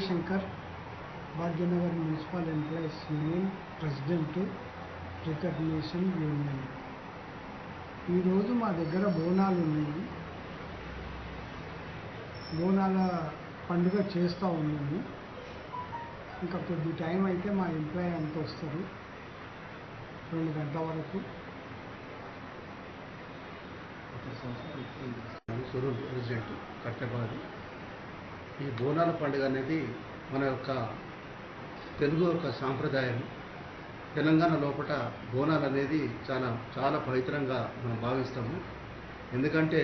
Shankar, Bhagyanagar municipal employees union president, recognition union. ఈరోజు మా దగ్గర బోనాలు ఉన్నాయి. బోనాల పండుగ చేస్తూ ఉన్నాము. ఇంకా కొద్ది టైం అయితే మా ఎంప్లాయీ అంతా వస్తారు 2 గంటల వరకు. సూరూరు ప్రెసిడెంట్ కట్టెబాది. ఈ బోనాల పండుగ అనేది మన యొక్క తెలుగు యొక్క సాంప్రదాయం. తెలంగాణ లోపల బోనాలు అనేది చాలా పవిత్రంగా మనం భావిస్తాము. ఎందుకంటే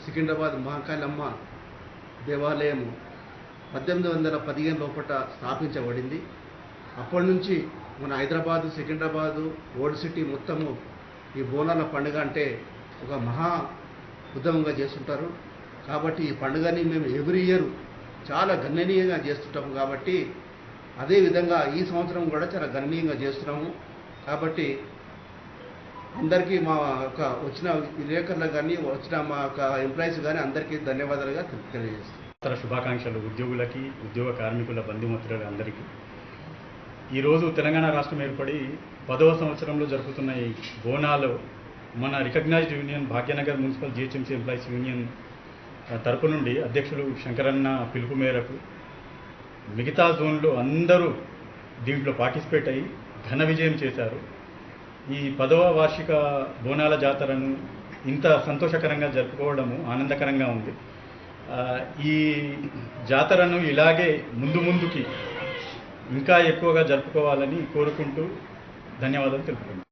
సికింద్రాబాద్ మహంకాళమ్మ దేవాలయము 1815 లోపల స్థాపించబడింది. అప్పటి నుంచి మన హైదరాబాదు, సికింద్రాబాదు, ఓల్డ్ సిటీ మొత్తము ఈ బోనాల పండుగ అంటే ఒక మహా ఉద్యమంగా చేస్తుంటారు. కాబట్టి ఈ పండుగని మేము ఎవ్రీ ఇయర్ చాలా గణనీయంగా చేస్తుంటాము. కాబట్టి అదేవిధంగా ఈ సంవత్సరం కూడా చాలా గణనీయంగా చేస్తున్నాము. కాబట్టి అందరికీ మా యొక్క వచ్చిన విలేకరులకు కానీ వచ్చిన మా యొక్క ఎంప్లాయీస్ కానీ అందరికీ ధన్యవాదాలుగా తెలియజేస్తాం. శుభాకాంక్షలు ఉద్యోగులకి, ఉద్యోగ కార్మికుల బంధుమిత్రులు అందరికీ. ఈరోజు తెలంగాణ రాష్ట్రం ఏర్పడి 10వ సంవత్సరంలో జరుపుతున్న ఈ బోనాలు మన recognised union Bhagyanagar municipal GHMC employees union తరపు నుండి అధ్యక్షులు శంకరన్న పిలుపు మేరకు మిగతా జోన్లో అందరూ దీంట్లో పార్టిసిపేట్ అయ్యి ఘన విజయం చేశారు. ఈ 10వ వార్షిక బోనాల జాతరను ఇంత సంతోషకరంగా జరుపుకోవడము ఆనందకరంగా ఉంది. ఈ జాతరను ఇలాగే ముందుకి ఇంకా ఎక్కువగా జరుపుకోవాలని కోరుకుంటూ ధన్యవాదాలు తెలుపుతున్నాను.